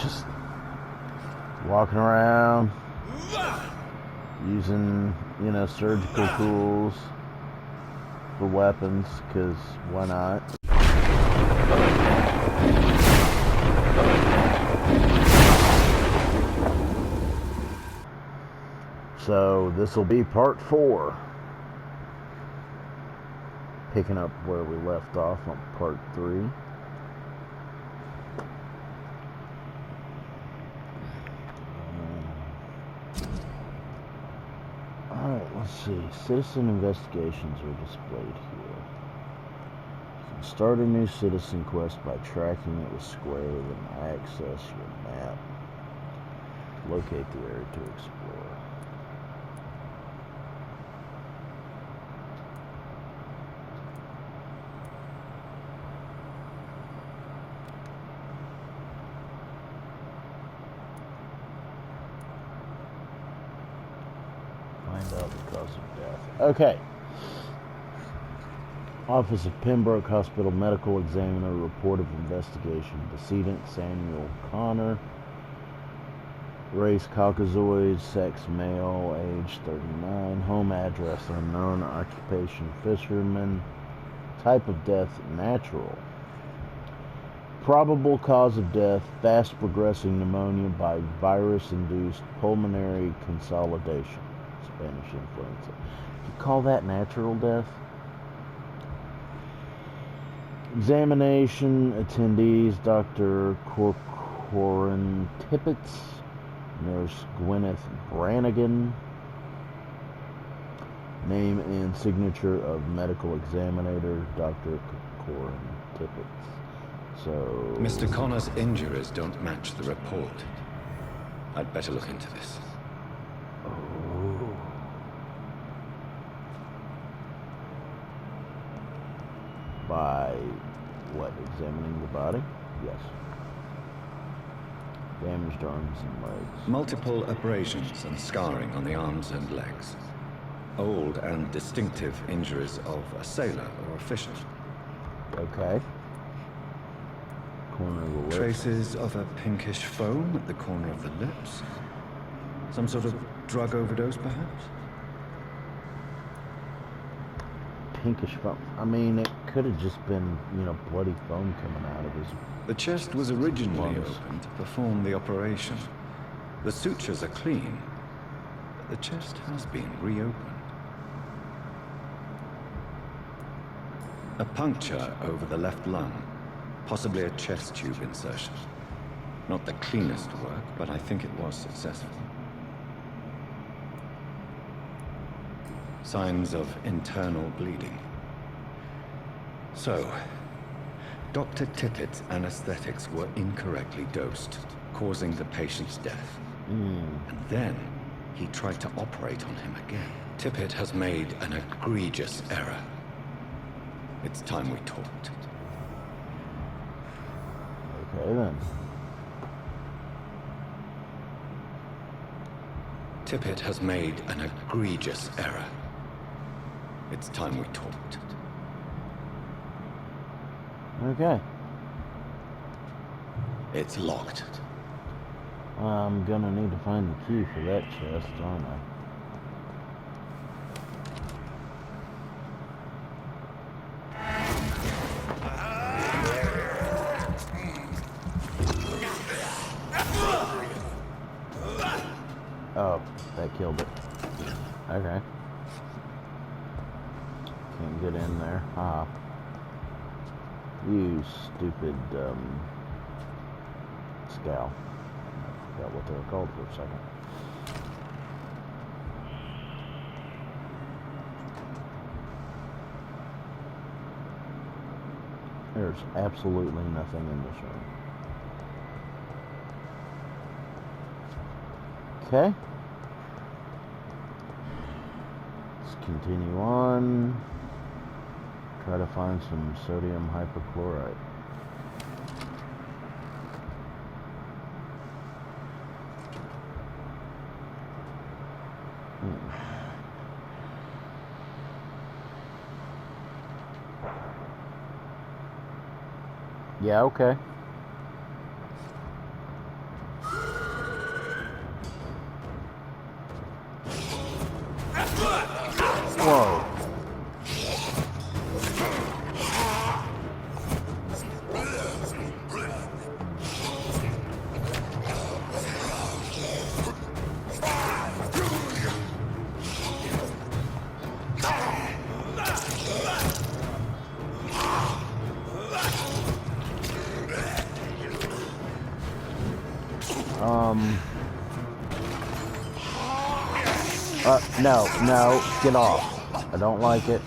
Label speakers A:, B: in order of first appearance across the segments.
A: just walking around, using, you know, surgical tools for weapons, because why not? So this will be part 4, picking up where we left off on part 3. Alright, let's see. Citizen investigations are displayed here. You can start a new citizen quest by tracking it with square, then access your map. Locate the area to explore. Find out the cause of death. Okay. Office of Pembroke Hospital Medical Examiner, report of investigation. Decedent Samuel Connor. Race Caucasoid, sex male, age 39. Home address unknown. Occupation fisherman. Type of death natural. Probable cause of death fast progressing pneumonia by virus-induced pulmonary consolidation. Spanish influenza. Do you call that natural death? Examination attendees: Dr. Corcoran Tippett, Nurse Gwyneth Brannigan. Name and signature of medical examiner Dr. Corcoran Tippett. So,
B: Mr. Connor's injuries don't match the report. I'd better look into this.
A: By what? Examining the body? Yes. Damaged arms and legs.
B: Multiple abrasions and scarring on the arms and legs. Old and distinctive injuries of a sailor or a fisherman.
A: Okay. Corner of the lips.
B: Traces of a pinkish foam at the corner of the lips. Some sort of drug overdose, perhaps?
A: Pinkish foam. I mean, it could have just been, you know, bloody foam coming out of his...
B: The chest was originally
A: lungs.
B: opened to perform the operation. The sutures are clean, but the chest has been reopened. A puncture over the left lung, possibly a chest tube insertion. Not the cleanest work, but I think it was successful. Signs of internal bleeding. So, Dr. Tippett's anesthetics were incorrectly dosed, causing the patient's death. And then, he tried to operate on him again. Tippett has made an egregious error. It's time we talked.
A: Okay, then.
B: Tippett has made an egregious error. It's time we talked.
A: Okay.
B: It's locked.
A: I'm gonna need to find the key for that chest, aren't I? Oh, that killed it. Okay. Can't get in there. Ah. You stupid, scowl. I forgot what they were called for a second. There's absolutely nothing in this room. Okay. Let's continue on. Try to find some sodium hypochlorite. Yeah, okay. No, no, get off. I don't like it.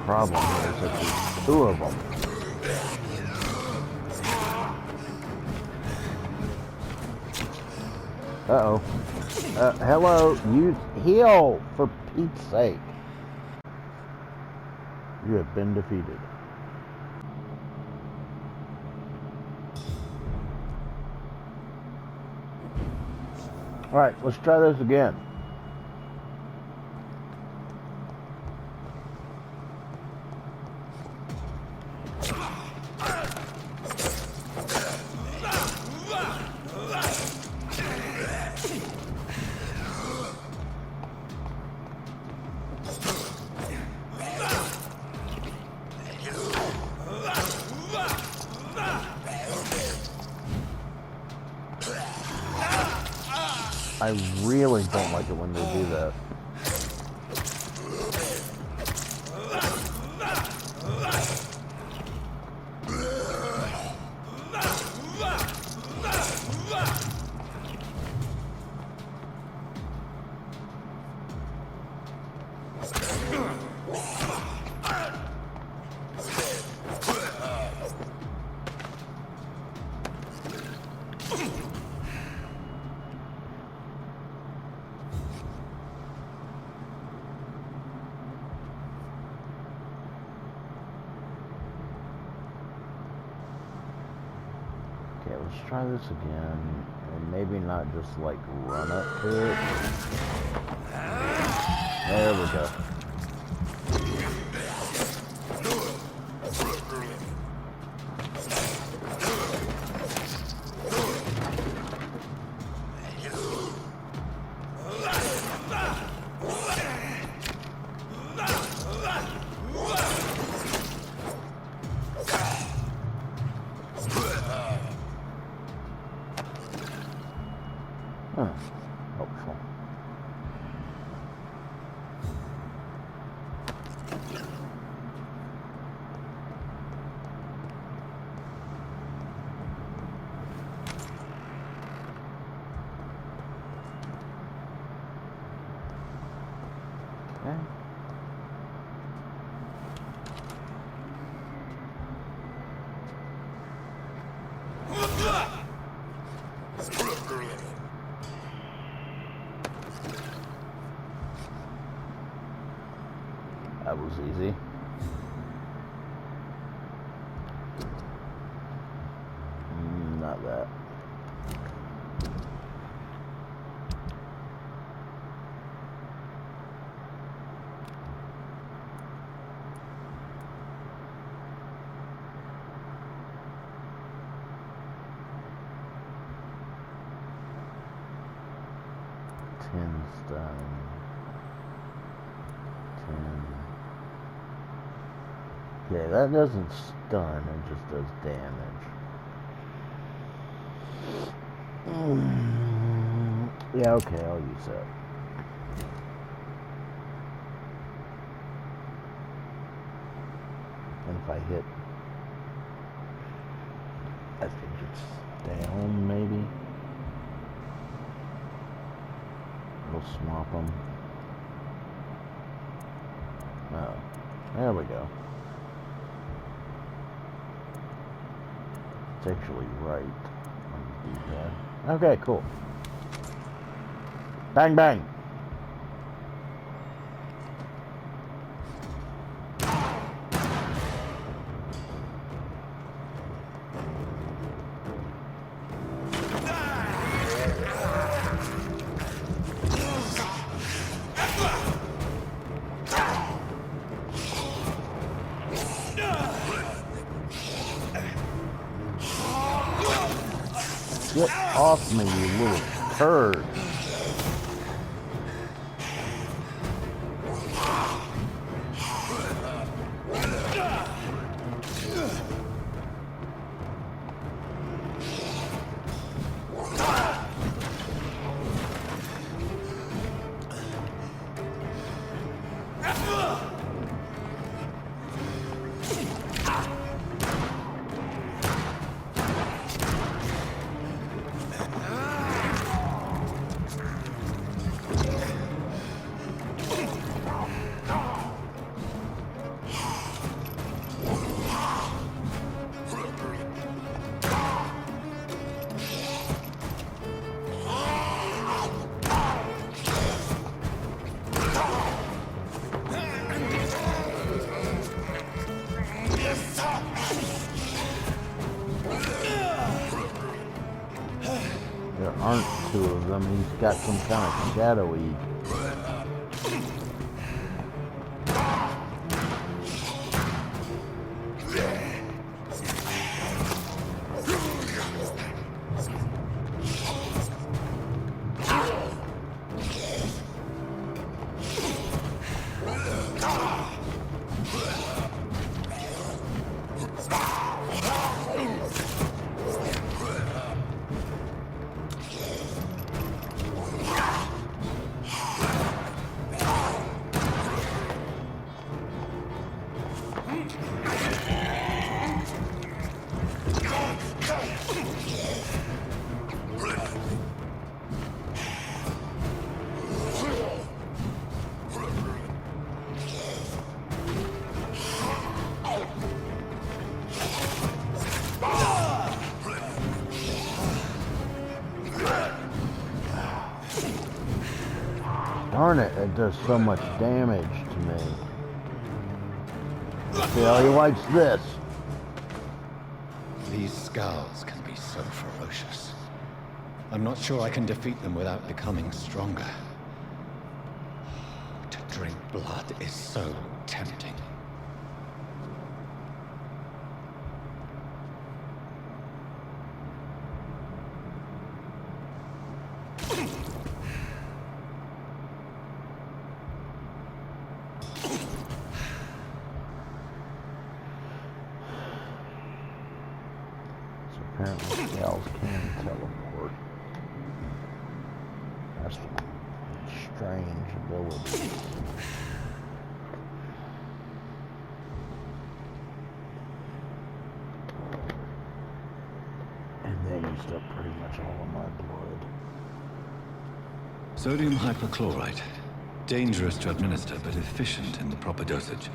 A: Problem is that there's two of them. Uh-oh. Hello, you heal, for Pete's sake. You have been defeated. Alright, let's try this again. I really don't like it when they do that. Okay, let's try this again, and maybe not just like run up to it. There we go. Huh, helpful. Okay. That was easy. Not that. Done. 10. Okay, that doesn't stun, it just does damage. Yeah, okay, I'll use that. And if I hit, I think it's down, maybe. We'll swap them. Oh, there we go. It's actually right on the D-pad. Okay, cool. Bang, bang. Get off me, you little turd. There aren't two of them. He's got some kind of shadowy. Darn it, it does so much damage to me. See how he likes this.
B: These scowls can be so ferocious. I'm not sure I can defeat them without becoming stronger. To drink blood is so tempting.
A: Apparently scales can teleport. That's a strange ability. And they used up pretty much all of my blood.
B: Sodium hypochlorite. Dangerous to administer, but efficient in the proper dosage.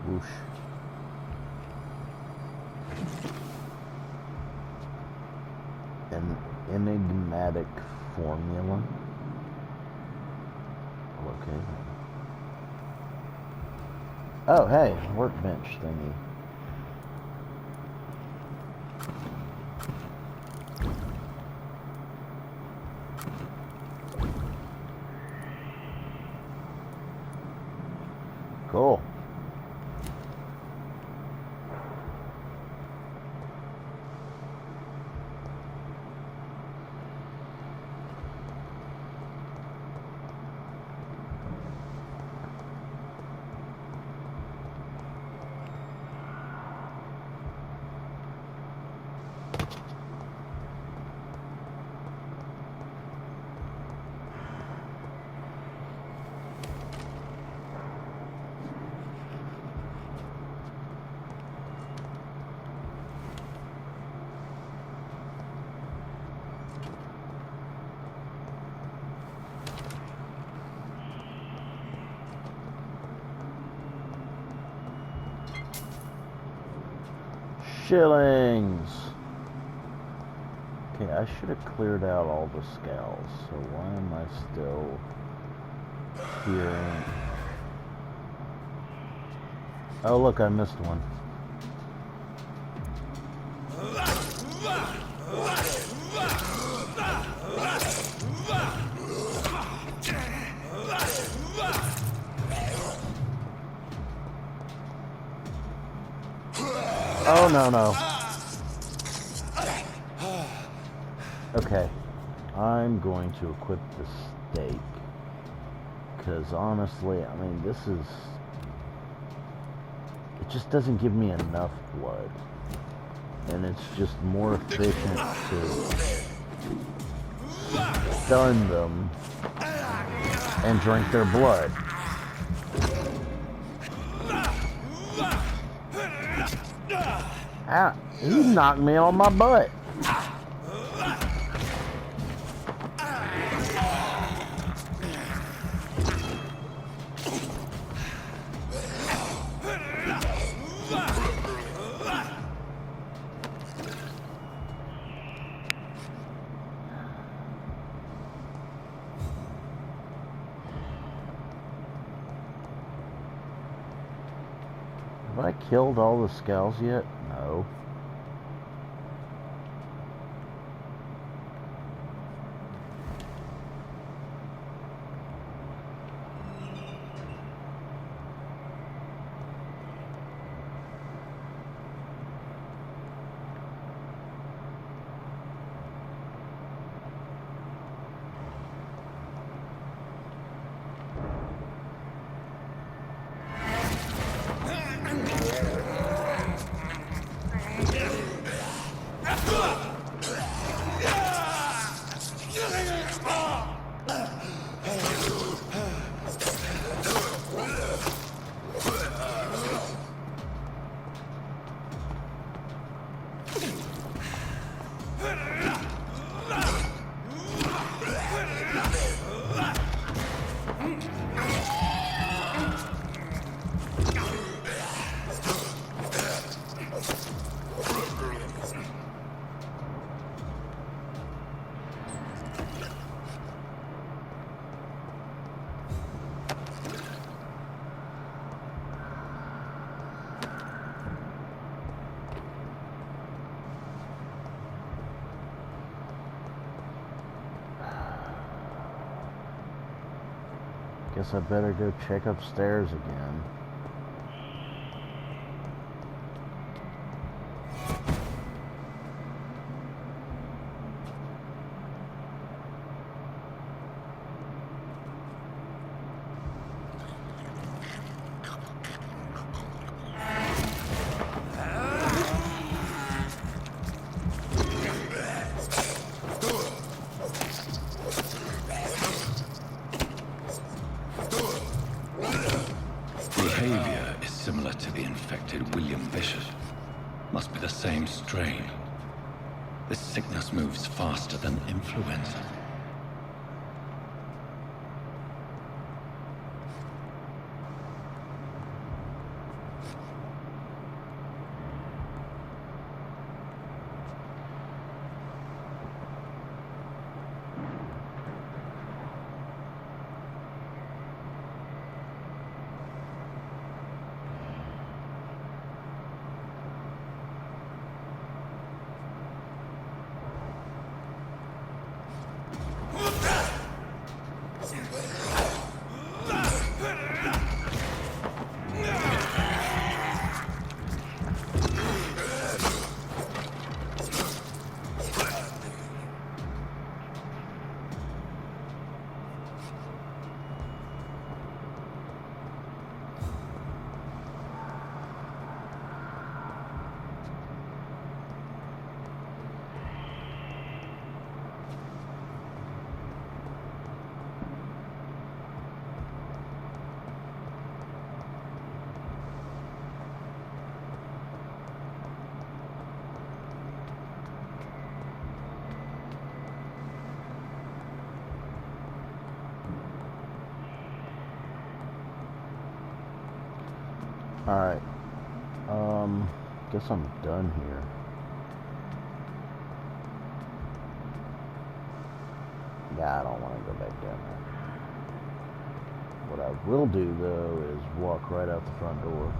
A: Whoosh. An enigmatic formula. Okay. Oh, hey, workbench thingy. Cool. Shillings. Okay, I should have cleared out all the scowls, so why am I still here? Oh, look, I missed one. Oh, no. Okay. I'm going to equip the stake. Because honestly, I mean, this is... It just doesn't give me enough blood. And it's just more efficient to stun them and drink their blood. Ah, he knocked me on my butt. Have I killed all the skulls yet? No. Guess I better go check upstairs again.
B: Behavior is similar to the infected William Bishop. Must be the same strain. This sickness moves faster than influenza.
A: Alright. Guess I'm done here. Yeah, I don't want to go back down there. What I will do, though, is walk right out the front door.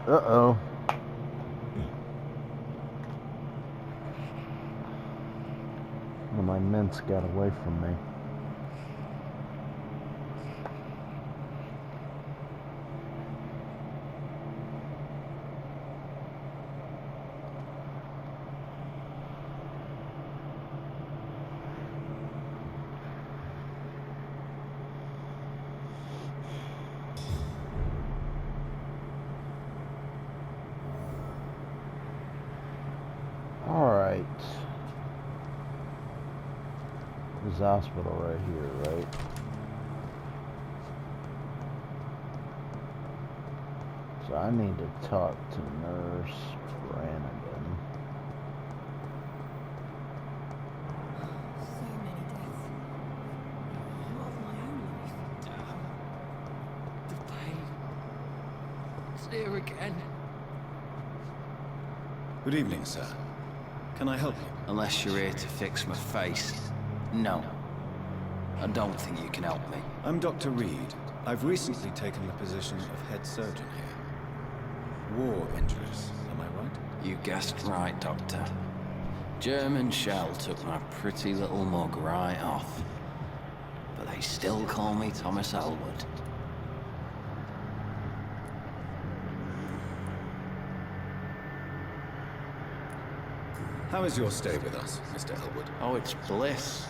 A: Uh-oh. One of my mints got away from me. Alright. This hospital right here, right? So I need to talk to Nurse Brannigan.
C: So many deaths. What of my own life? Here again.
B: Good evening, sir. Can I help you?
C: Unless you're here to fix my face. No. I don't think you can help me.
B: I'm Dr. Reed. I've recently taken the position of head surgeon here. War injuries, am I right?
C: You guessed right, Doctor. German shell took my pretty little mug right off. But they still call me Thomas Elwood.
B: How is your stay with us, Mr. Elwood?
C: Oh, it's bliss.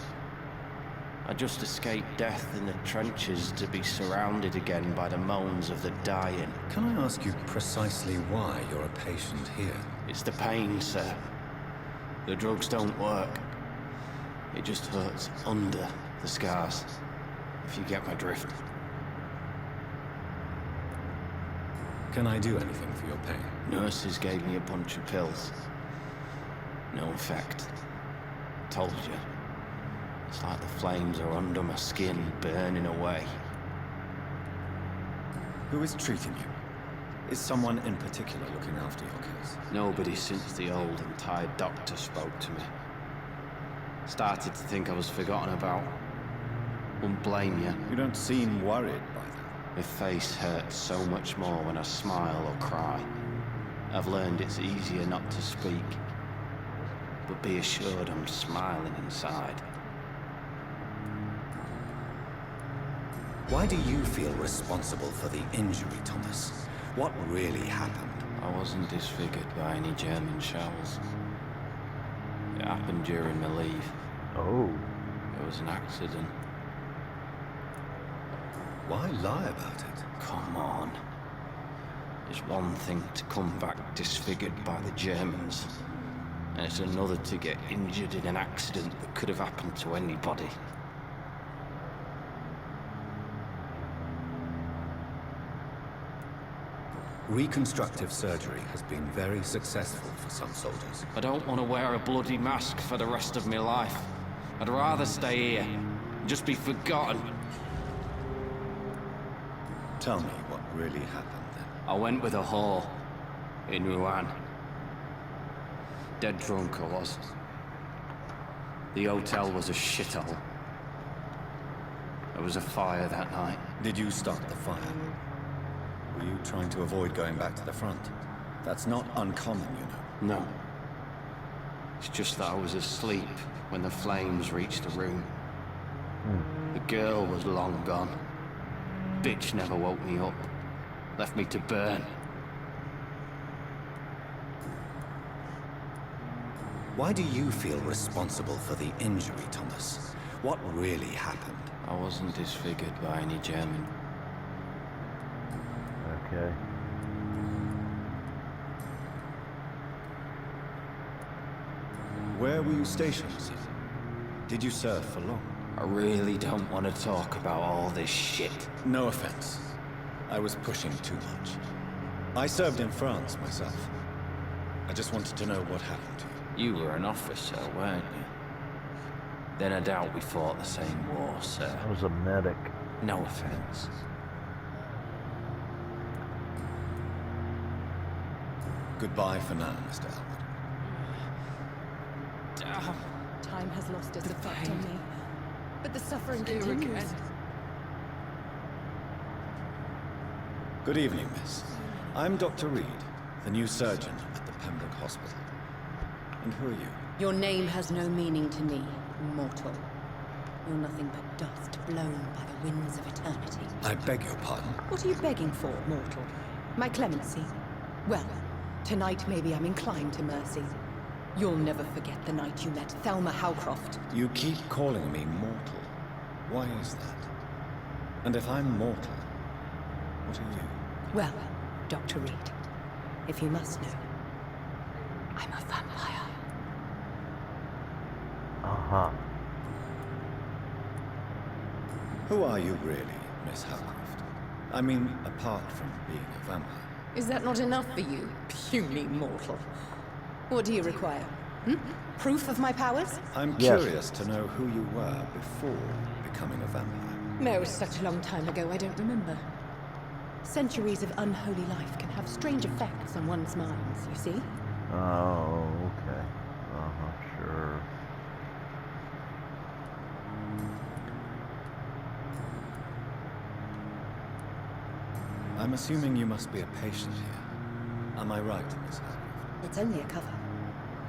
C: I just escaped death in the trenches to be surrounded again by the moans of the dying.
B: Can I ask you precisely why you're a patient here?
C: It's the pain, sir. The drugs don't work. It just hurts under the scars, if you get my drift.
B: Can I do anything for your pain?
C: Nurses gave me a bunch of pills. No effect. Told you. It's like the flames are under my skin, burning away.
B: Who is treating you? Is someone in particular looking after your case?
C: Nobody since the old and tired doctor spoke to me. Started to think I was forgotten about. Wouldn't blame you.
B: You don't seem worried by that.
C: My face hurts so much more when I smile or cry. I've learned it's easier not to speak. But be assured I'm smiling inside.
B: Why do you feel responsible for the injury, Thomas? What really happened?
C: I wasn't disfigured by any German shells. It happened during my leave.
A: Oh.
C: It was an accident.
B: Why lie about it?
C: Come on. It's one thing to come back disfigured by the Germans, and it's another to get injured in an accident that could have happened to anybody.
B: Reconstructive surgery has been very successful for some soldiers.
C: I don't want to wear a bloody mask for the rest of my life. I'd rather stay here, and just be forgotten.
B: Tell me what really happened then.
C: I went with a whore in Rouen. Dead drunk I was. The hotel was a shithole. There was a fire that night.
B: Did you start the fire? Were you trying to avoid going back to the front? That's not uncommon, you know.
C: No. It's just that I was asleep when the flames reached the room. The girl was long gone. Bitch never woke me up. Left me to burn.
B: Why do you feel responsible for the injury, Thomas? What really happened?
C: I wasn't disfigured by any German.
A: Okay.
B: Where were you stationed, sir? Did you serve for long?
C: I really don't want to talk about all this shit.
B: No offense. I was pushing too much. I served in France myself. I just wanted to know what happened to you.
C: You were an officer, weren't you? Then I doubt we fought the same war, sir.
A: I was a medic.
C: No offense.
B: Goodbye for now, Mr. Elwood.
D: Time has lost its effect on me, but the suffering continues.
B: Good evening, miss. I'm Dr. Reed, the new surgeon at the Pembroke Hospital. And who are you?
D: Your name has no meaning to me, mortal. You're nothing but dust blown by the winds of eternity.
B: I beg your pardon?
D: What are you begging for, mortal? My clemency? Well, tonight maybe I'm inclined to mercy. You'll never forget the night you met Thelma Howcroft.
B: You keep calling me mortal. Why is that? And if I'm mortal, what are you?
D: Well, Dr. Reed, if you must know, I'm a vampire.
A: Uh-huh.
B: Who are you really, Miss Howcroft? I mean, apart from being a vampire.
D: Is that not enough for you, puny mortal? What do you require? Proof of my powers?
B: I'm
A: Yes.
B: curious to know who you were before becoming a vampire.
D: No, such a long time ago, I don't remember. Centuries of unholy life can have strange effects on one's minds, you see?
A: Oh, okay. Sure.
B: I'm assuming you must be a patient here. Am I right, Miss Hargrave?
D: It's only a cover.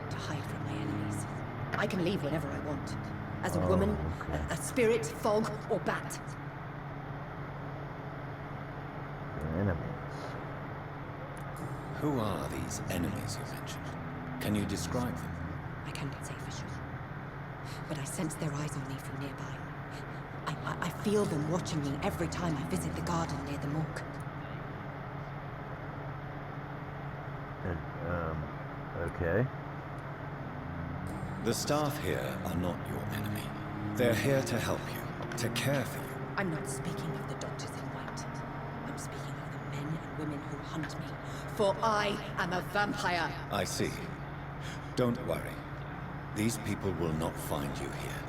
D: To hide from my enemies. I can leave whenever I want. As a woman,
A: okay.
D: a spirit, fog, or bat.
A: Your enemies.
B: Who are these enemies you mentioned? Can you describe them?
D: I cannot say for sure. But I sense their eyes on me from nearby. I feel them watching me every time I visit the garden near the morgue.
A: Okay.
B: The staff here are not your enemy. They're here to help you, to care for you.
D: I'm not speaking of the doctors in white. I'm speaking of the men and women who hunt me. For I am a vampire.
B: I see. Don't worry. These people will not find you here.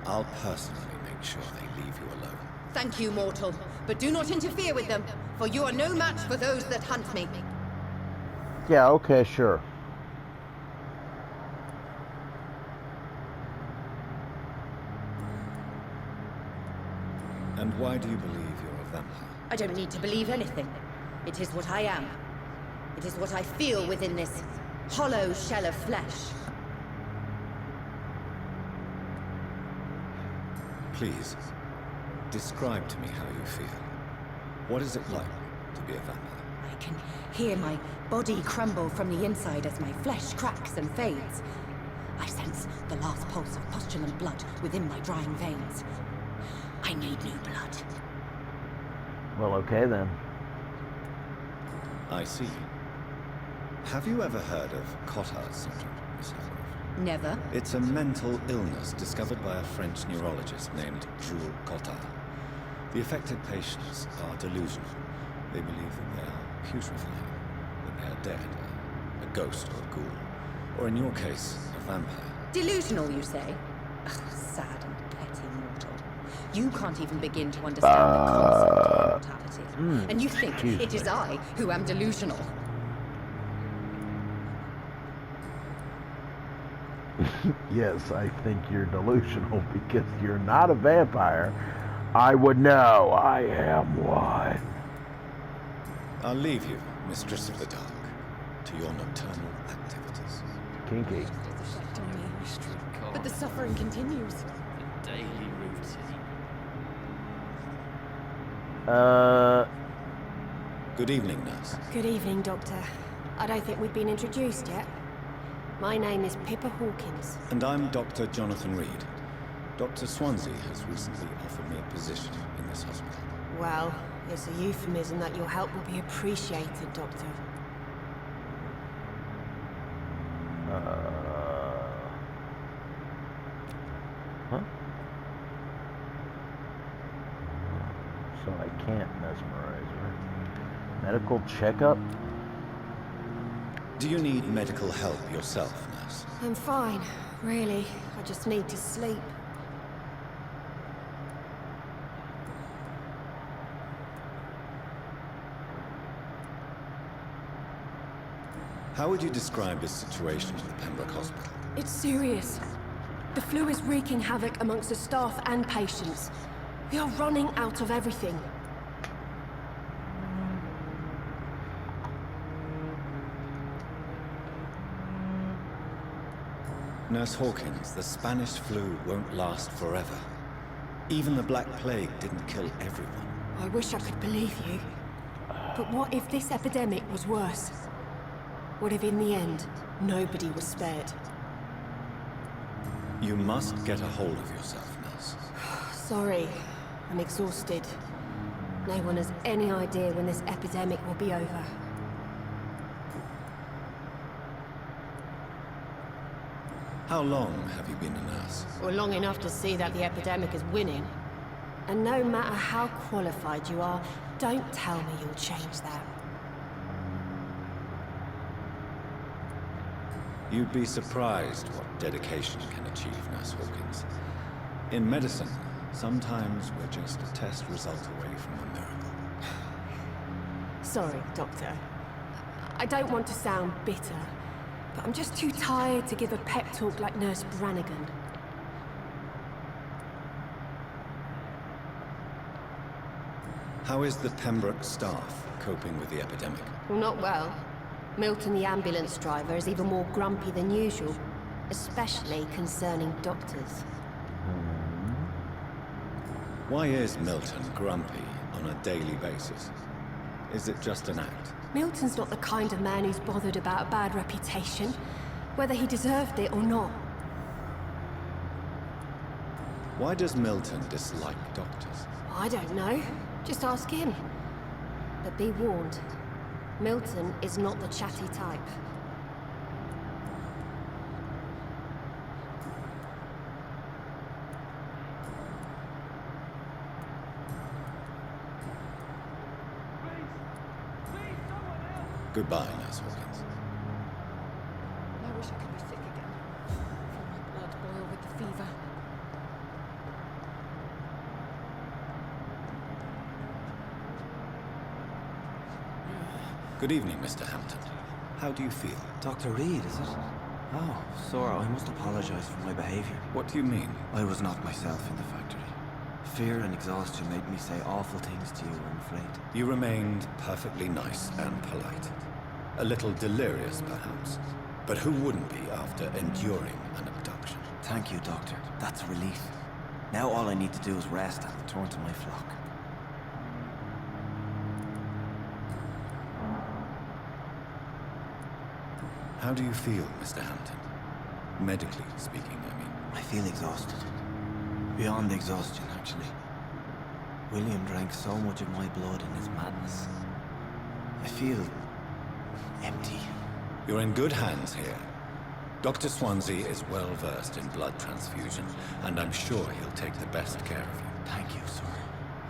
B: I'll personally make sure they leave you alone.
D: Thank you, mortal. But do not interfere with them, for you are no match for those that hunt me.
A: Yeah, okay, sure.
B: And why do you believe you're a vampire?
D: I don't need to believe anything. It is what I am. It is what I feel within this hollow shell of flesh.
B: Please, describe to me how you feel. What is it like to be a vampire?
D: I can hear my body crumble from the inside as my flesh cracks and fades. I sense the last pulse of postulant blood within my drying veins. I need new blood.
A: Well, okay then.
B: I see. Have you ever heard of Cotard's syndrome, Miss Hargrave?
D: Never.
B: It's a mental illness discovered by a French neurologist named Jules Cotard. The affected patients are delusional. They believe that they are putrefying, that they are dead, a ghost or a ghoul, or in your case, a vampire.
D: Delusional, you say? Ugh, sad and petty mortal. You can't even begin to understand the concept of mortality. And you think it is I who am delusional.
A: Yes, I think you're delusional because you're not a vampire. I would know. I am one.
B: I'll leave you, Mistress of the Dark, to your nocturnal activities.
A: Kinky.
D: But the suffering continues.
C: The daily routine.
B: Good evening, nurse.
E: Good evening, Doctor. I don't think we've been introduced yet. My name is Pippa Hawkins.
B: And I'm Dr. Jonathan Reed. Dr. Swansea has recently offered me a position in this hospital.
E: Well, it's a euphemism that your help will be appreciated, Doctor.
A: Huh? So I can't mesmerize her. Medical checkup?
B: Do you need medical help yourself, nurse?
E: I'm fine, really. I just need to sleep.
B: How would you describe the situation at the Pembroke Hospital?
E: It's serious. The flu is wreaking havoc amongst the staff and patients. We are running out of everything.
B: Nurse Hawkins, the Spanish flu won't last forever. Even the Black Plague didn't kill everyone.
E: I wish I could believe you. But what if this epidemic was worse? What if in the end, nobody was spared?
B: You must get a hold of yourself, nurse.
E: Sorry, I'm exhausted. No one has any idea when this epidemic will be over.
B: How long have you been a nurse?
E: Well, long enough to see that the epidemic is winning. And no matter how qualified you are, don't tell me you'll change that.
B: You'd be surprised what dedication can achieve, Nurse Hawkins. In medicine, sometimes we're just a test result away from a miracle.
E: sorry, Doctor. I don't want to sound bitter, but I'm just too tired to give a pep talk like Nurse Brannigan.
B: How is the Pembroke staff coping with the epidemic?
E: Well, not well. Milton, the ambulance driver, is even more grumpy than usual, especially concerning doctors.
B: Why is Milton grumpy on a daily basis? Is it just an act?
E: Milton's not the kind of man who's bothered about a bad reputation, whether he deserved it or not.
B: Why does Milton dislike doctors?
E: I don't know. Just ask him. But be warned, Milton is not the chatty type.
B: Goodbye, Nurse Hawkins.
D: I wish I could be sick again. Feel my blood boil with the fever.
B: Good evening, Mr. Hampton. How do you feel?
F: Dr. Reed, is it? Oh, sir, I must apologize for my behavior.
B: What do you mean?
F: I was not myself in the factory. Fear and exhaustion made me say awful things to you, I'm afraid.
B: You remained perfectly nice and polite. A little delirious, perhaps. But who wouldn't be after enduring an abduction?
F: Thank you, Doctor. That's a relief. Now all I need to do is rest and return to my flock.
B: How do you feel, Mr. Hampton? Medically speaking, I mean.
F: I feel exhausted. Beyond exhaustion, actually. William drank so much of my blood in his madness. I feel empty.
B: You're in good hands here. Dr. Swansea is well versed in blood transfusion, and I'm sure he'll take the best care of you.
F: Thank you, sir.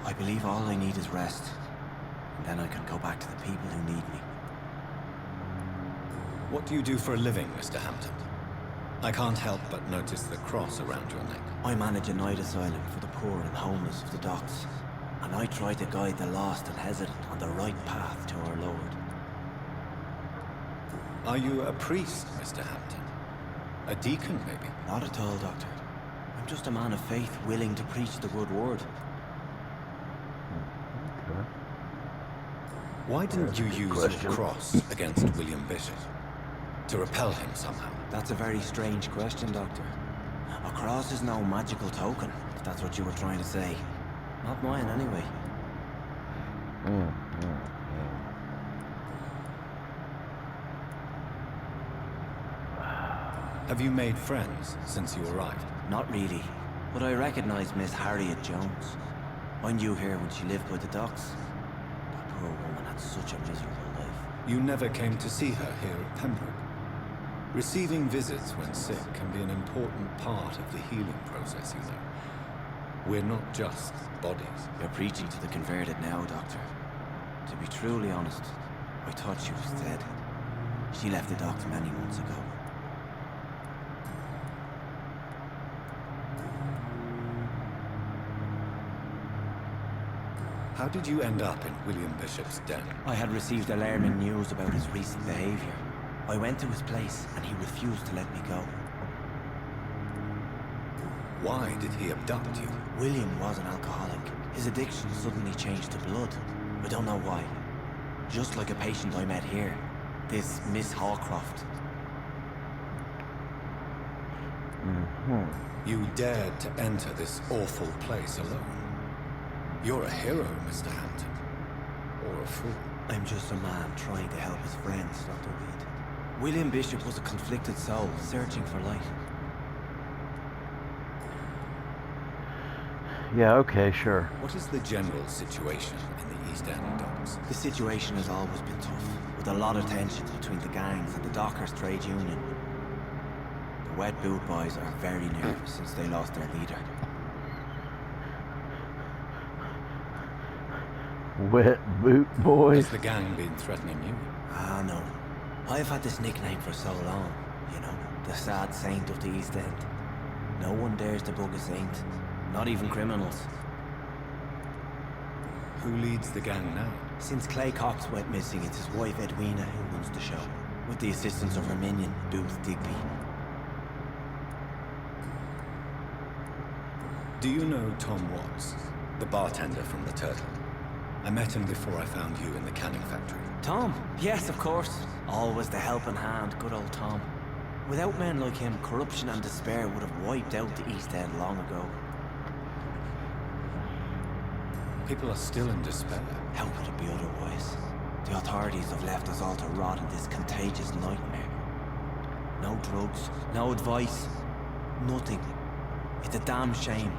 F: I believe all I need is rest. And then I can go back to the people who need me.
B: What do you do for a living, Mr. Hampton? I can't help but notice the cross around your neck.
F: I manage a night asylum for the poor and homeless of the docks. And I try to guide the lost and hesitant on the right path to our Lord.
B: Are you a priest, Mr. Hampton? A deacon, maybe?
F: Not at all, Doctor. I'm just a man of faith willing to preach the good word.
A: Okay.
B: Why didn't you use your cross against William Bishop? To repel him somehow?
F: That's a very strange question, Doctor. A cross is no magical token, if that's what you were trying to say. Not mine, anyway.
B: Have you made friends since you arrived?
F: Not really, but I recognize Miss Harriet Jones. I knew her when she lived by the docks. That poor woman had such a miserable life.
B: You never came to see her here at Pembroke. Receiving visits when sick can be an important part of the healing process, you know. We're not just bodies.
F: You're preaching to the converted now, Doctor. To be truly honest, I thought she was dead. She left the docks many months ago.
B: How did you end up in William Bishop's den?
F: I had received alarming news about his recent behavior. I went to his place, and he refused to let me go.
B: Why did he abduct you?
F: William was an alcoholic. His addiction suddenly changed to blood. I don't know why. Just like a patient I met here. This Miss Hawcroft.
B: You dared to enter this awful place alone. You're a hero, Mr. Hampton. Or a fool.
F: I'm just a man trying to help his friends, Dr. Reed. William Bishop was a conflicted soul, searching for light.
A: Yeah, okay, sure.
B: What is the general situation in the East End docks?
F: The situation has always been tough, with a lot of tension between the gangs and the Dockers Trade Union. The Wet Boot Boys are very nervous since they lost their leader.
A: Wet Boot Boys.
B: Has the gang been threatening you?
F: Ah, no. I've had this nickname for so long, you know, the sad saint of the East End. No one dares to bug a saint, not even criminals.
B: Who leads the gang now?
F: Since Clay Cox went missing, it's his wife Edwina who runs the show, with the assistance of her minion, Booth Digby.
B: Do you know Tom Watts, the bartender from the Turtle? I met him before I found you in the canning factory.
F: Tom? Yes, of course. Always the helping hand, good old Tom. Without men like him, corruption and despair would have wiped out the East End long ago.
B: People are still in despair.
F: How could it be otherwise? The authorities have left us all to rot in this contagious nightmare. No drugs, no advice, nothing. It's a damn shame.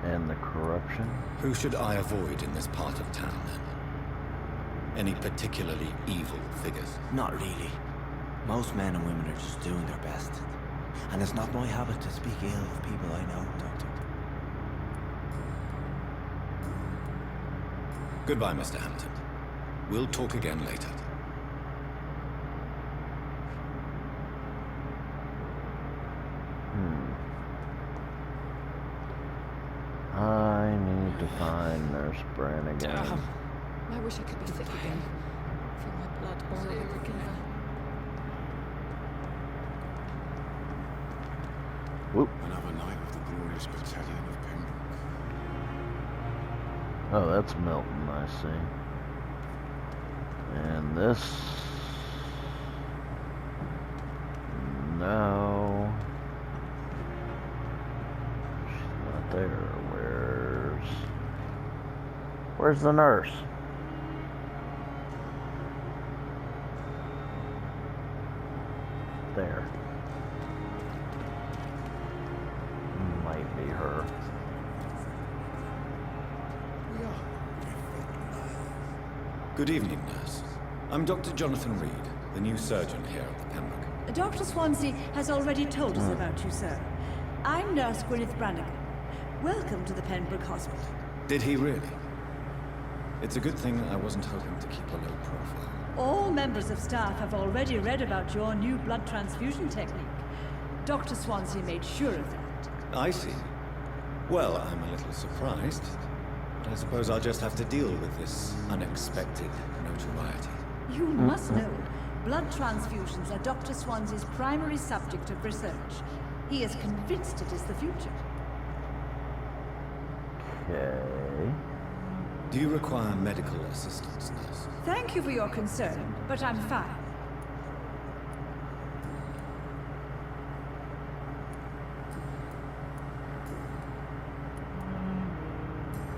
A: And the corruption?
B: Who should I avoid in this part of town, then? Any particularly evil figures?
F: Not really. Most men and women are just doing their best. And it's not my habit to speak ill of people I know, Doctor.
B: Goodbye, Mr. Hampton. We'll talk again later.
A: I need to find Nurse Brannigan.
G: I wish I could be thick again. Feel my blood boiling together.
A: Whoop.
H: Another night of the glorious battalion of Pembroke.
A: Oh, that's Milton, I see. And this... No. She's not there. Where's the nurse? There. Might be her.
B: Good evening, nurse. I'm Dr. Jonathan Reed, the new surgeon here at the Pembroke.
I: Dr. Swansea has already told us about you, sir. I'm Nurse Gwyneth Brannigan. Welcome to the Pembroke Hospital.
B: Did he really? It's a good thing I wasn't hoping to keep a low profile.
I: All members of staff have already read about your new blood transfusion technique. Dr. Swansea made sure of that.
B: I see. Well, I'm a little surprised, but I suppose I'll just have to deal with this unexpected notoriety.
I: You must know, blood transfusions are Dr. Swansea's primary subject of research. He is convinced it is the future.
A: Okay.
B: Do you require medical assistance, nurse?
I: Thank you for your concern, but I'm fine.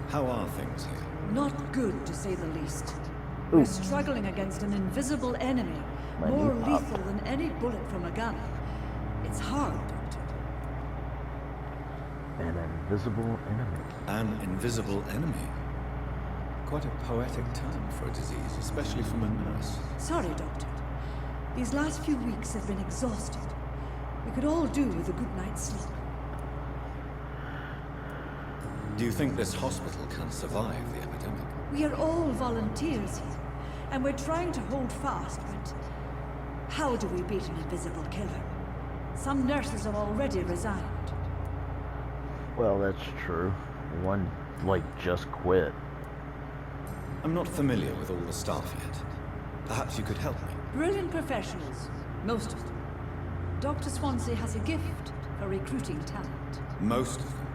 B: How are things here?
I: Not good, to say the least.
A: Ooh.
I: We're struggling against an invisible enemy,
A: My
I: more
A: knee popped.
I: lethal than any bullet from a gun. It's hard, Doctor.
A: An invisible enemy.
B: An invisible enemy? Quite a poetic term for a disease, especially from a nurse.
I: Sorry, Doctor. These last few weeks have been exhausting. We could all do with a good night's sleep.
B: Do you think this hospital can survive the epidemic?
I: We are all volunteers here, and we're trying to hold fast, but how do we beat an invisible killer? Some nurses have already resigned.
A: Well, that's true. One, just quit.
B: I'm not familiar with all the staff yet. Perhaps you could help me.
I: Brilliant professionals, most of them. Dr. Swansea has a gift for recruiting talent.
B: Most of them.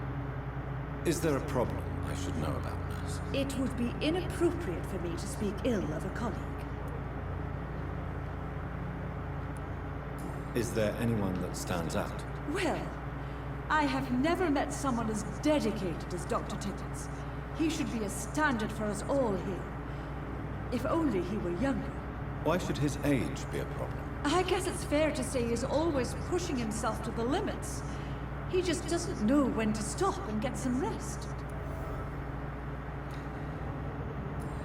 B: Is there a problem I should know about, nurse?
I: It would be inappropriate for me to speak ill of a colleague.
B: Is there anyone that stands out?
I: Well, I have never met someone as dedicated as Dr. Tippett. He should be a standard for us all here. If only he were younger.
B: Why should his age be a problem?
I: I guess it's fair to say he's always pushing himself to the limits. He just doesn't know when to stop and get some rest.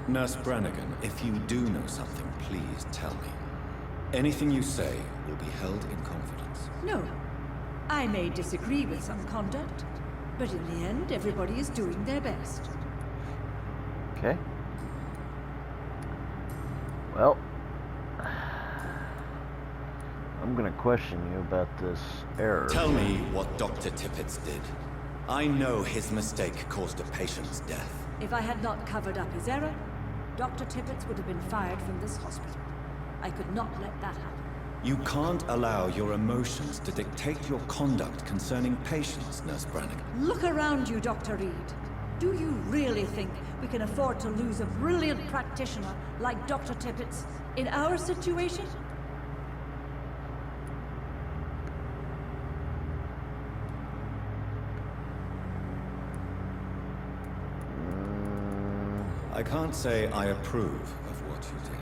B: Nurse Brannigan, if you do know something, please tell me. Anything you say will be held in confidence.
I: No. I may disagree with some conduct, but in the end, everybody is doing their best.
A: Okay. Well, I'm gonna question you about this error.
B: Tell me what Dr. Tippett did. I know his mistake caused a patient's death.
I: If I had not covered up his error, Dr. Tippett would have been fired from this hospital. I could not let that happen.
B: You can't allow your emotions to dictate your conduct concerning patients, Nurse Brannigan.
I: Look around you, Dr. Reed. Do you really think we can afford to lose a brilliant practitioner like Dr. Tippett in our situation?
B: I can't say I approve of what you did.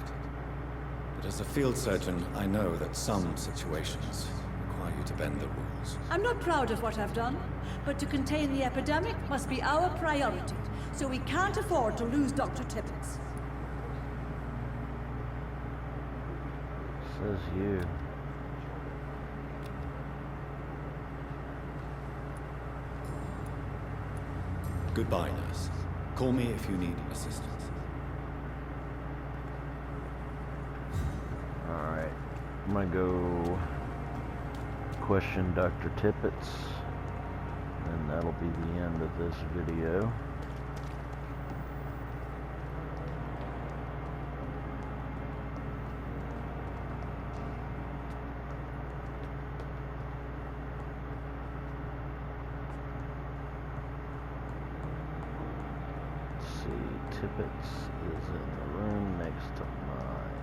B: But as a field surgeon, I know that some situations require you to bend the rules.
I: I'm not proud of what I've done, but to contain the epidemic must be our priority, so we can't afford to lose Dr. Tippett.
A: Says you.
B: Goodbye, nurse. Call me if you need assistance.
A: Alright. I'm gonna go question Dr. Tippett, and that'll be the end of this video. Tippett is in the room next to mine.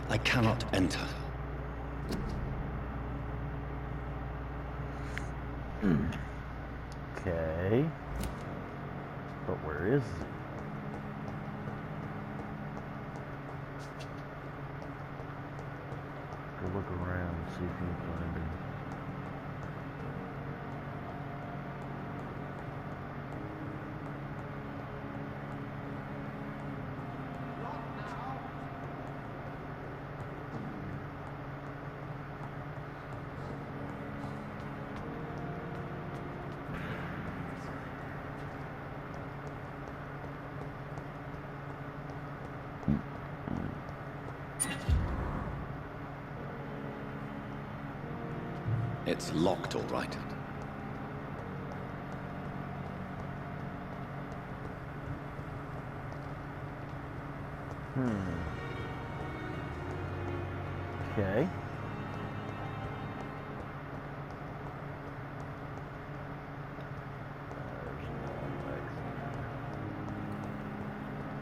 B: I cannot enter.
A: Okay. But where is he? Go look around, see if you can find him.
B: It's locked, all right.
A: Okay.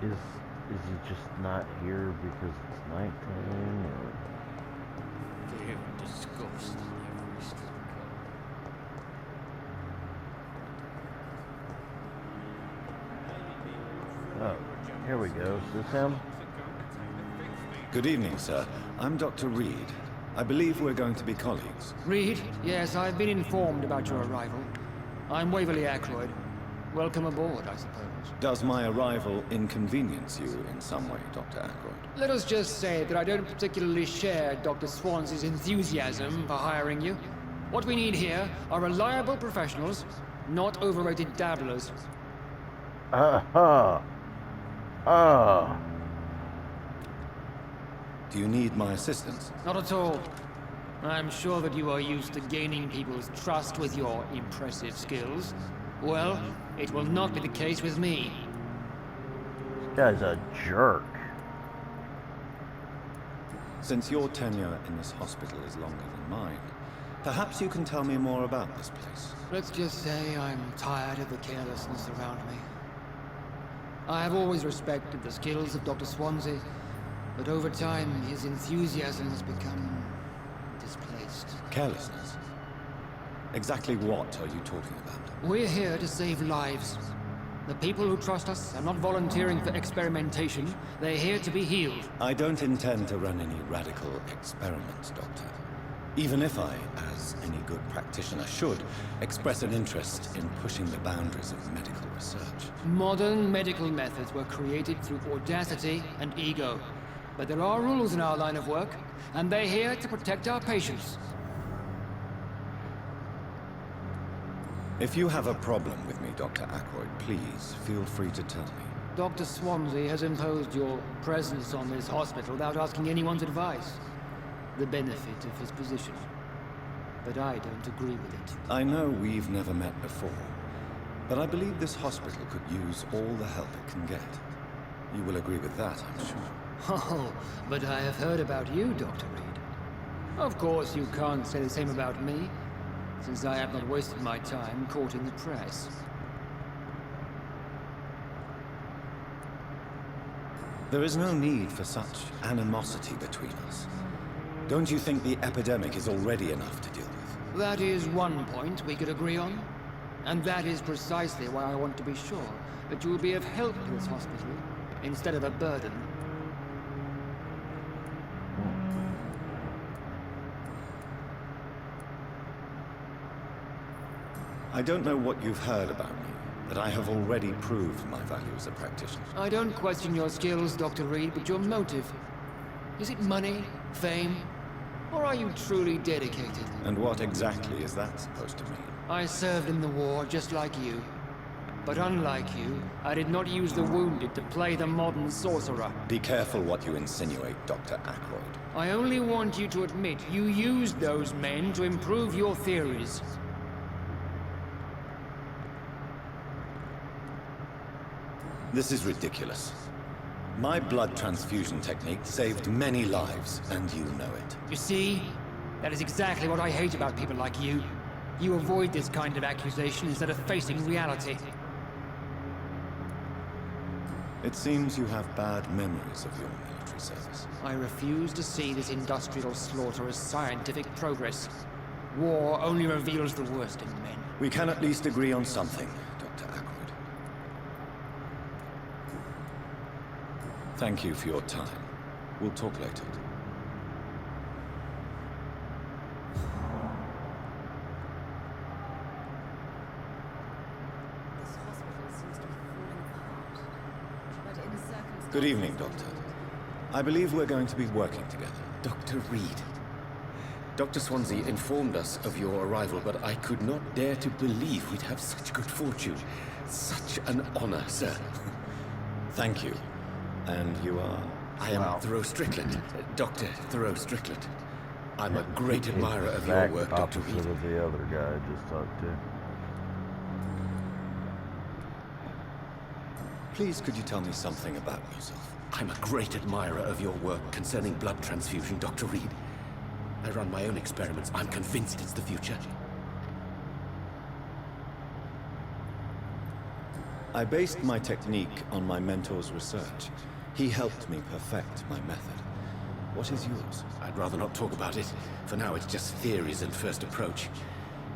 A: Is he just not here because it's nighttime, or?
C: They're disgust.
A: Oh, here we go. Is this him?
B: Good evening, sir. I'm Dr. Reed. I believe we're going to be colleagues.
J: Reed? Yes, I've been informed about your arrival. I'm Waverly Ackroyd. Welcome aboard, I suppose.
B: Does my arrival inconvenience you in some way, Dr. Ackroyd?
J: Let us just say that I don't particularly share Dr. Swans's enthusiasm for hiring you. What we need here are reliable professionals, not overrated dabblers.
B: Do you need my assistance?
J: Not at all. I'm sure that you are used to gaining people's trust with your impressive skills. Well, it will not be the case with me.
A: This guy's a jerk.
B: Since your tenure in this hospital is longer than mine, perhaps you can tell me more about this place.
J: Let's just say I'm tired of the carelessness around me. I have always respected the skills of Dr. Swansea, but over time his enthusiasm has become displaced.
B: Carelessness? Exactly what are you talking about?
J: We're here to save lives. The people who trust us are not volunteering for experimentation. They're here to be healed.
B: I don't intend to run any radical experiments, Doctor. Even if I, as any good practitioner should, express an interest in pushing the boundaries of medical research.
J: Modern medical methods were created through audacity and ego. But there are rules in our line of work, and they're here to protect our patients.
B: If you have a problem with me, Dr. Ackroyd, please feel free to tell me.
J: Dr. Swansea has imposed your presence on this hospital without asking anyone's advice. The benefit of his position. But I don't agree with it.
B: I know we've never met before, But I believe this hospital could use all the help it can get. You will agree with that, I'm sure.
J: Oh, but I have heard about you, Dr. Reed. Of course, you can't say the same about me, since I have not wasted my time courting the press.
B: There is no need for such animosity between us. Don't you think the epidemic is already enough to deal with?
J: That is one point we could agree on. And that is precisely why I want to be sure that you will be of help to this hospital, instead of a burden.
B: I don't know what you've heard about me, but I have already proved my value as a practitioner.
J: I don't question your skills, Dr. Reed, but your motive. Is it money, fame, or are you truly dedicated?
B: And what exactly is that supposed to mean?
J: I served in the war just like you. But unlike you, I did not use the wounded to play the modern sorcerer.
B: Be careful what you insinuate, Dr. Ackroyd.
J: I only want you to admit you used those men to improve your theories.
B: This is ridiculous. My blood transfusion technique saved many lives, and you know it.
J: You see? That is exactly what I hate about people like you. You avoid this kind of accusation instead of facing reality.
B: It seems you have bad memories of your military service.
J: I refuse to see this industrial slaughter as scientific progress. War only reveals the worst in men.
B: We can at least agree on something, Dr. Ackroyd. Thank you for your time. We'll talk later. Good evening, Doctor. I believe we're going to be working together.
K: Dr. Reed. Dr. Swansea informed us of your arrival, but I could not dare to believe we'd have such good fortune. Such an honor, sir.
B: Thank you. And you are?
K: I am Thoreau Strickland. Dr. Thoreau Strickland. I'm a great admirer of your work, Dr. Reed.
A: Opposite of the other guy I just talked to.
B: Please, could you tell me something about yourself?
K: I'm a great admirer of your work concerning blood transfusion, Dr. Reed. I run my own experiments. I'm convinced it's the future.
B: I based my technique on my mentor's research. He helped me perfect my method. What is yours?
K: I'd rather not talk about it. For now, it's just theories and first approach.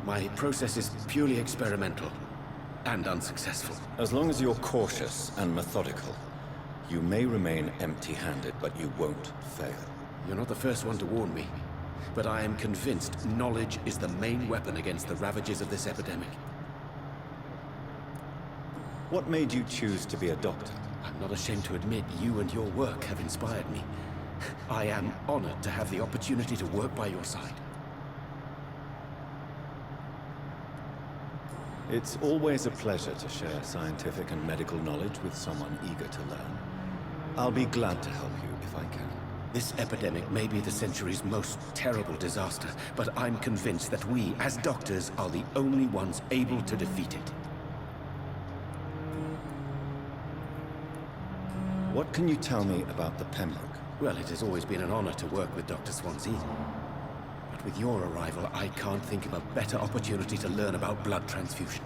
K: My process is purely experimental. And unsuccessful.
B: As long as you're cautious and methodical, you may remain empty-handed, but you won't fail.
K: You're not the first one to warn me, but I am convinced knowledge is the main weapon against the ravages of this epidemic.
B: What made you choose to be a doctor?
K: I'm not ashamed to admit you and your work have inspired me. I am honored to have the opportunity to work by your side.
B: It's always a pleasure to share scientific and medical knowledge with someone eager to learn. I'll be glad to help you if I can.
K: This epidemic may be the century's most terrible disaster, but I'm convinced that we, as doctors, are the only ones able to defeat it.
B: What can you tell me about the Pembroke?
K: Well, it has always been an honor to work with Dr. Swansea. But with your arrival, I can't think of a better opportunity to learn about blood transfusion.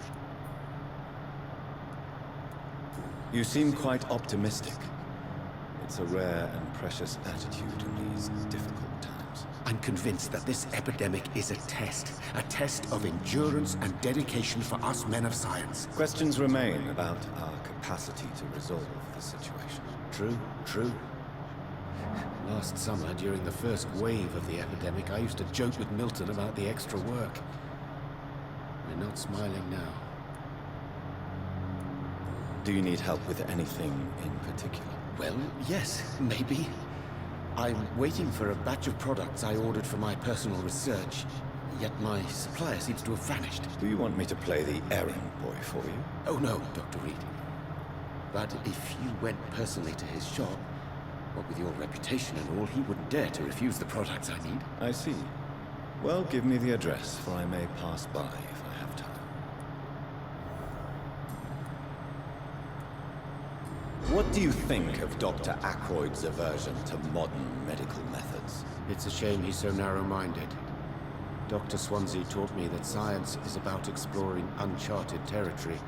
B: You seem quite optimistic. It's a rare and precious attitude in these difficult times.
K: I'm convinced that this epidemic is a test of endurance and dedication for us men of science.
B: Questions remain about our capacity to resolve the situation.
K: True. Last summer, during the first wave of the epidemic, I used to joke with Milton about the extra work. We're not smiling now.
B: Do you need help with anything in particular?
K: Well, yes, maybe. I'm waiting for a batch of products I ordered for my personal research, yet my supplier seems to have vanished.
B: Do you want me to play the errand boy for you?
K: Oh no, Dr. Reed. But if you went personally to his shop, what with your reputation and all, he wouldn't dare to refuse the products I need.
B: I see. Well, give me the address, for I may pass by if I have time. What do you think of Dr. Ackroyd's aversion to modern medical methods?
K: It's a shame he's so narrow-minded. Dr. Swansea taught me that science is about exploring uncharted territory.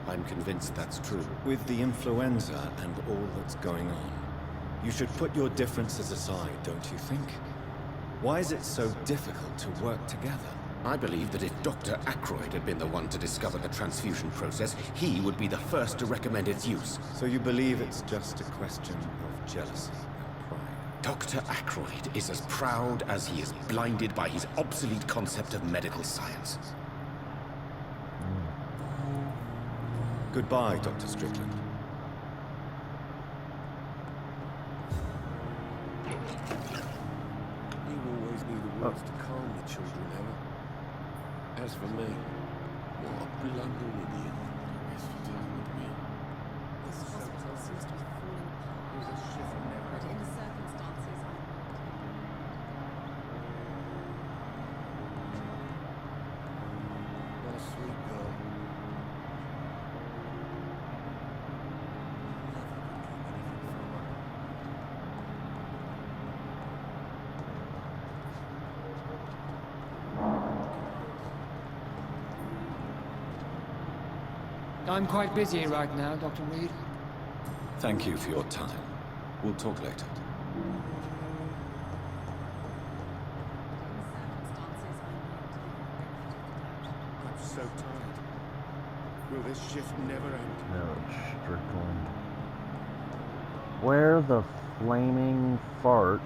K: I'm convinced that's true.
B: With the influenza and all that's going on, you should put your differences aside, don't you think? Why is it so difficult to work together?
K: I believe that if Dr. Ackroyd had been the one to discover the transfusion process, he would be the first to recommend its use.
B: So you believe it's just a question of jealousy and pride?
K: Dr. Ackroyd is as proud as he is blinded by his obsolete concept of medical science.
B: Goodbye, Dr. Strickland.
H: You always knew the words to calm the children, Emma. As for me, what a blundering idiot. Waste your time with me.
D: This hospital seems to be falling apart. But in the circumstances,
H: What a sweet girl.
J: I'm quite busy right now, Dr. Reed.
B: Thank you for your time. We'll talk later.
H: I'm so tired. Will this shift never end?
A: No, Strickland. Where the flaming farts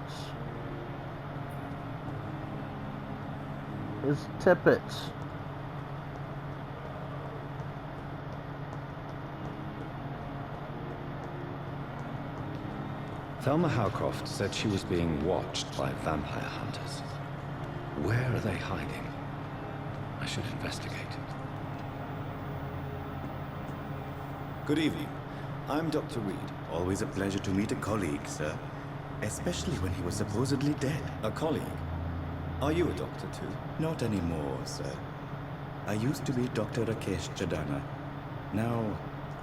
A: is Tippett?
B: Thelma Howcroft said she was being watched by vampire hunters. Where are they hiding? I should investigate.
L: Good evening. I'm Dr. Reed. Always a pleasure to meet a colleague, sir. Especially when he was supposedly dead.
B: A colleague? Are you a doctor too?
L: Not anymore, sir. I used to be Dr. Rakesh Chadana. Now,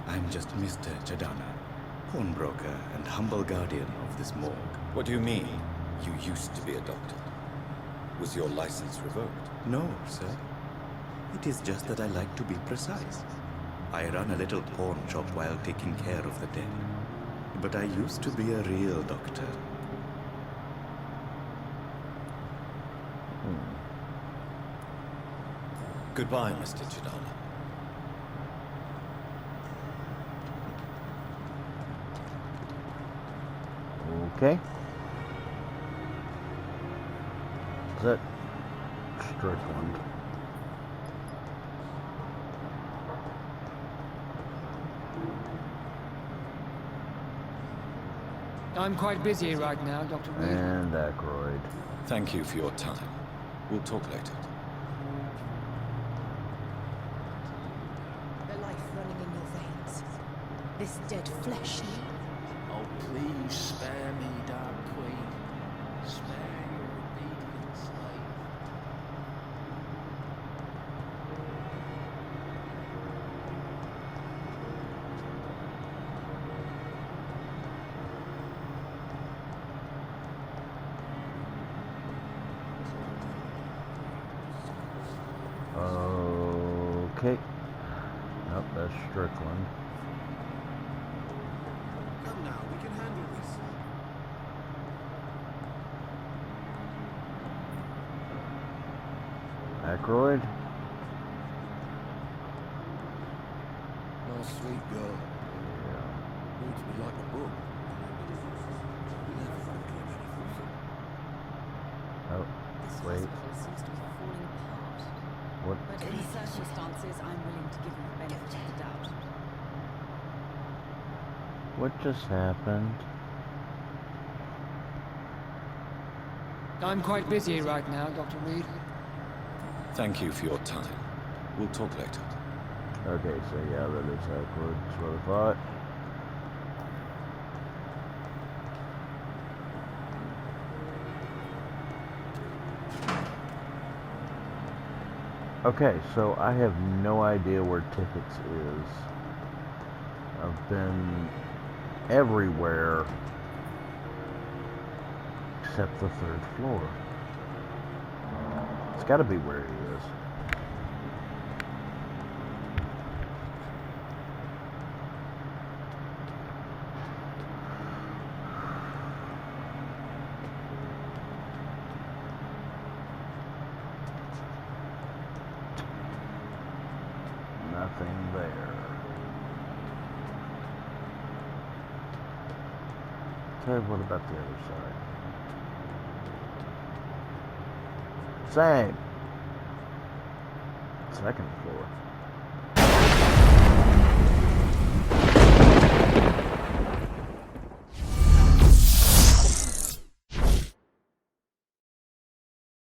L: I'm just Mr. Chadana, pawnbroker and humble guardian of this morgue.
B: What do you mean, you used to be a doctor? Was your license revoked?
L: No, sir. It is just that I like to be precise. I run a little pawn shop while taking care of the dead. But I used to be a real doctor.
B: Goodbye, Mr. Chadana.
A: Okay. Is that Strickland?
J: I'm quite busy right now, Dr. Reed.
A: And Ackroyd.
B: Thank you for your time. We'll talk later.
D: the life running in your veins. This dead flesh.
M: Oh, please spare me, Dark Queen. Spare your obedient slave.
A: Okay. Nope, that's Strickland.
H: Come now, we can handle this.
A: Ackroyd?
H: Nice sweet girl. Reads me like a book. Never could give anything for.
A: Oh,
D: This
A: wait.
D: hospital seems to be falling apart.
A: What?
D: But in the circumstances, I'm willing to give you the benefit of the doubt.
A: What just happened?
J: I'm quite busy right now, Dr. Reed.
B: Thank you for your time. We'll talk later.
A: Okay, so yeah, that is Ackroyd. That's what I thought. Okay, so I have no idea where Tippett's is. I've been everywhere except the 3rd floor. It's got to be where he is. Nothing there. Tell you what about the other side? Same. 2nd floor.